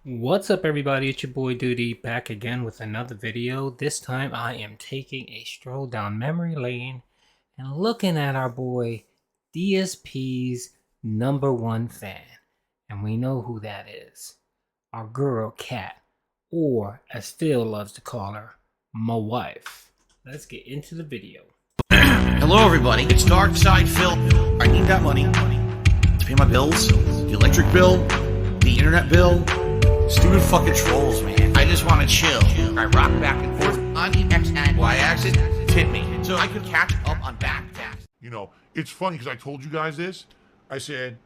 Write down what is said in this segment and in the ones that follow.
What's up, everybody? It's your boy Duty back again with another video. This time I am taking a stroll down memory lane and looking at our boy DSP's #1 fan. And we know who that is. Our girl Cat, or as Phil loves to call her, my wife. Let's get into the video. Hello everybody, it's Dark Side Phil. I need that money to pay my bills, the electric bill, the internet bill. Stupid fucking trolls, man. I just want to chill. I rock back and forth on the X and Y axis. Hit me so I could catch up on back tax. You know, it's funny because I told you guys this. I said,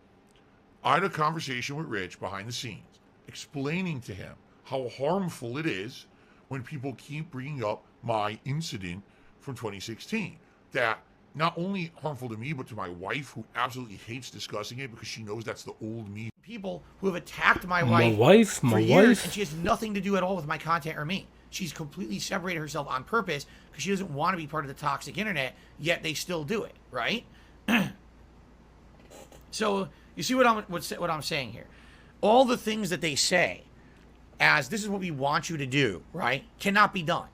I had a conversation with Rich behind the scenes, explaining to him how harmful it is when people keep bringing up my incident from 2016. That not only harmful to me, but to my wife, who absolutely hates discussing it because she knows that's the old me. People who have attacked my wife for years, wife. and she has nothing to do at all with my content or me. She's completely separated herself on purpose because she doesn't want to be part of the toxic internet, yet they still do it, right? So you see what I'm saying here? All the things that they say as this is what we want you to do, right, cannot be done.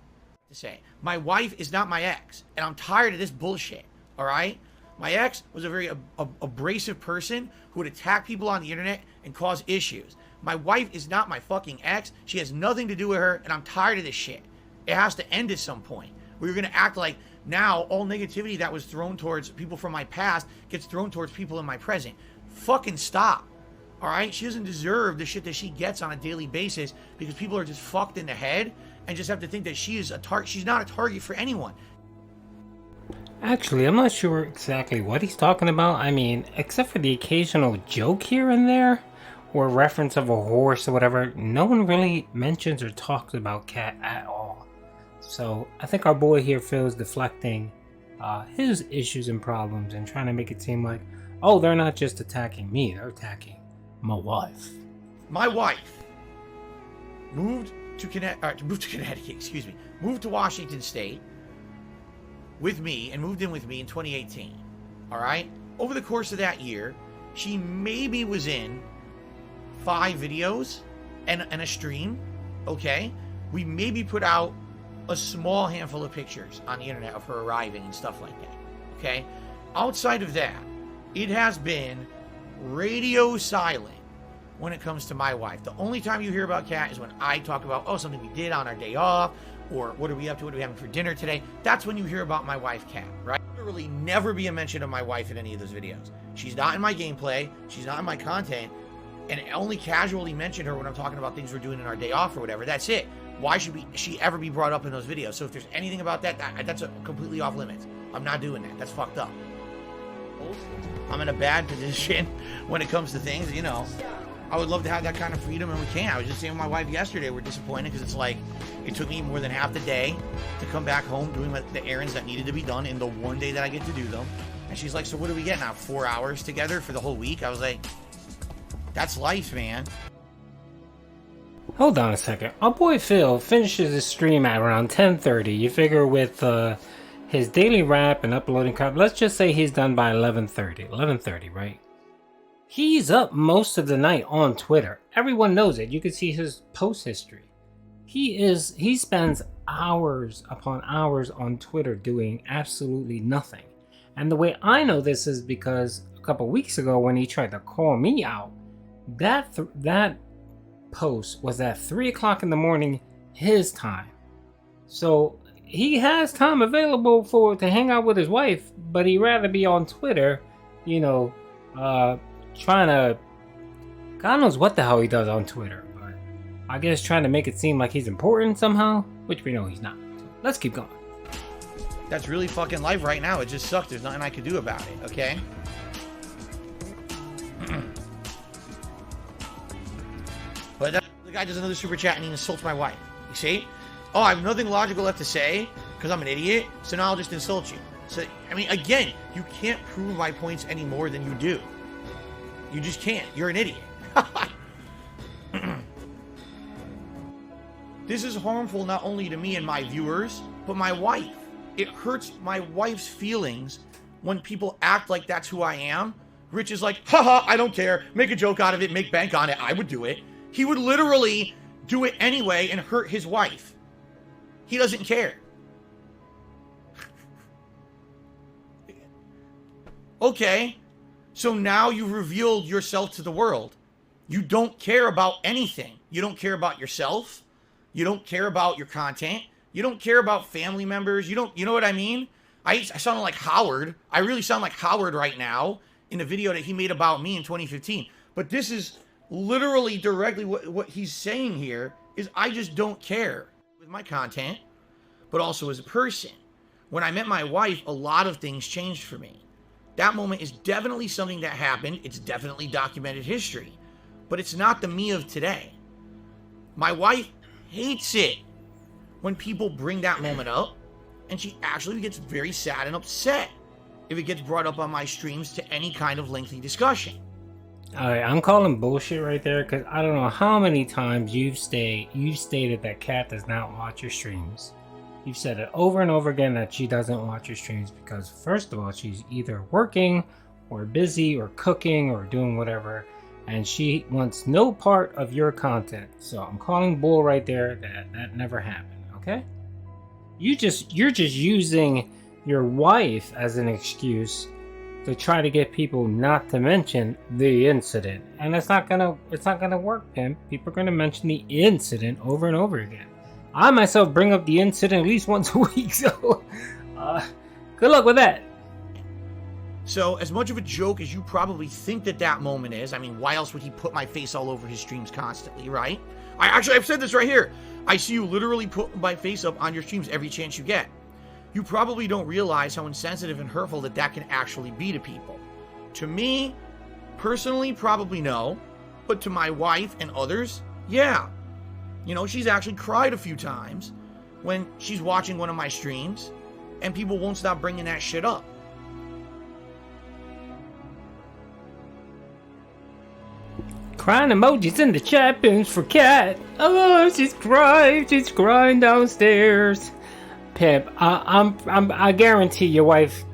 To say my wife is not my ex, and I'm tired of this bullshit. All right, my ex was a very abrasive person who would attack people on the internet and cause issues. My wife is not my fucking ex. She has nothing to do with her, and I'm tired of this shit. It has to end at some point. We're gonna act like now all negativity that was thrown towards people from my past gets thrown towards people in my present. Fucking stop. All right, she doesn't deserve the shit that she gets on a daily basis because people are just fucked in the head and just have to think that she is a target. She's not a target for anyone. Actually, I'm not sure exactly what he's talking about. I mean, except for the occasional joke here and there, or reference of a horse or whatever, no one really mentions or talks about Cat at all. So I think our boy here feels deflecting his issues and problems and trying to make it seem like, oh, they're not just attacking me, they're attacking my wife. My wife moved to Connecticut, excuse me, moved to Washington State with me and moved in with me in 2018. All right, over the course of that year, she maybe was in 5 videos and a stream. Okay, we maybe put out a small handful of pictures on the internet of her arriving and stuff like that. Okay, outside of that, it has been radio silent when it comes to my wife. The only time you hear about Kat is when I talk about, something we did on our day off, or what are we up to, what are we having for dinner today. That's when you hear about my wife, Kat, right? Literally never be a mention of my wife in any of those videos. She's not in my gameplay, she's not in my content, and only casually mention her when I'm talking about things we're doing in our day off or whatever. That's it. Why should she ever be brought up in those videos? So if there's anything about that's completely off limits. I'm not doing that. That's fucked up. I'm in a bad position when it comes to things, you know. I would love to have that kind of freedom, and we can't. I was just saying with my wife yesterday, we're disappointed because it's like, it took me more than half the day to come back home doing the errands that needed to be done in the one day that I get to do them. And she's like, so what do we get now? 4 hours together for the whole week? I was like, that's life, man. Hold on a second. Our boy Phil finishes his stream at around 10:30. You figure with his daily rap and uploading crap, let's just say he's done by 11:30. 11:30, right? He's up most of the night on Twitter. Everyone knows it. You can see his post history. He spends hours upon hours on Twitter doing absolutely nothing. And the way I know this is because a couple weeks ago when he tried to call me out, that post was at 3 o'clock in the morning his time. So he has time available to hang out with his wife, but he'd rather be on Twitter, trying to, God knows what the hell he does on Twitter, but I guess trying to make it seem like he's important somehow, which we know he's not. So let's keep going. That's really fucking life right now. It just sucks. There's nothing I can do about it, okay? But the guy does another super chat and he insults my wife. You see? Oh, I have nothing logical left to say because I'm an idiot, so now I'll just insult you. So, I mean, again, you can't prove my points any more than you do. You just can't. You're an idiot. This is harmful not only to me and my viewers, but my wife. It hurts my wife's feelings when people act like that's who I am. Rich is like, haha, I don't care. Make a joke out of it. Make bank on it. I would do it. He would literally do it anyway and hurt his wife. He doesn't care. Okay, so now you've revealed yourself to the world. You don't care about anything. You don't care about yourself. You don't care about your content. You don't care about family members. You know what I mean? I sound like Howard. I really sound like Howard right now in the video that he made about me in 2015. But this is literally directly what he's saying here is I just don't care with my content, but also as a person. When I met my wife, a lot of things changed for me. That moment is definitely something that happened. It's definitely documented history, but it's not the me of today. My wife hates it when people bring that moment up, and she actually gets very sad and upset if it gets brought up on my streams to any kind of lengthy discussion. Alright, I'm calling bullshit right there because I don't know how many times you've stated that Kat does not watch your streams. You've said it over and over again that she doesn't watch your streams because, first of all, she's either working or busy or cooking or doing whatever, and she wants no part of your content. So I'm calling bull right there that never happened, okay? You're just using your wife as an excuse to try to get people not to mention the incident, and it's not gonna work, pimp. People are gonna mention the incident over and over again. I myself bring up the incident at least once a week, so good luck with that. So, as much of a joke as you probably think that moment is, I mean, why else would he put my face all over his streams constantly, right? I've said this right here. I see you literally put my face up on your streams every chance you get. You probably don't realize how insensitive and hurtful that can actually be to people. To me, personally, probably no, but to my wife and others, yeah. You know, she's actually cried a few times when she's watching one of my streams, and people won't stop bringing that shit up. Crying emojis in the chat rooms for Kat. Oh, she's crying downstairs. Pimp, I guarantee your wife,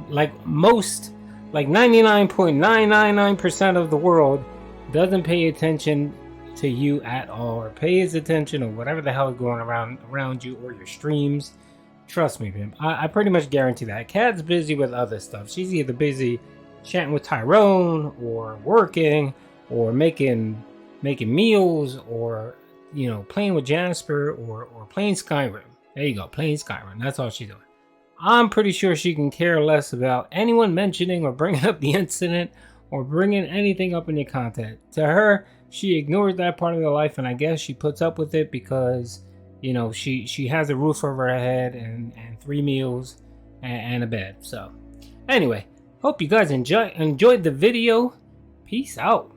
like 99.999% of the world, doesn't pay attention to you at all, or pays attention, or whatever the hell is going around you or your streams. Trust me, pimp. I pretty much guarantee that. Kat's busy with other stuff. She's either busy chatting with Tyrone, or working, or making meals, or playing with Jasper, or playing Skyrim. There you go, playing Skyrim. That's all she's doing. I'm pretty sure she can care less about anyone mentioning or bringing up the incident or bringing anything up in your content. To her, she ignores that part of her life, and I guess she puts up with it because, she has a roof over her head and 3 meals and a bed. So, anyway, hope you guys enjoyed the video. Peace out.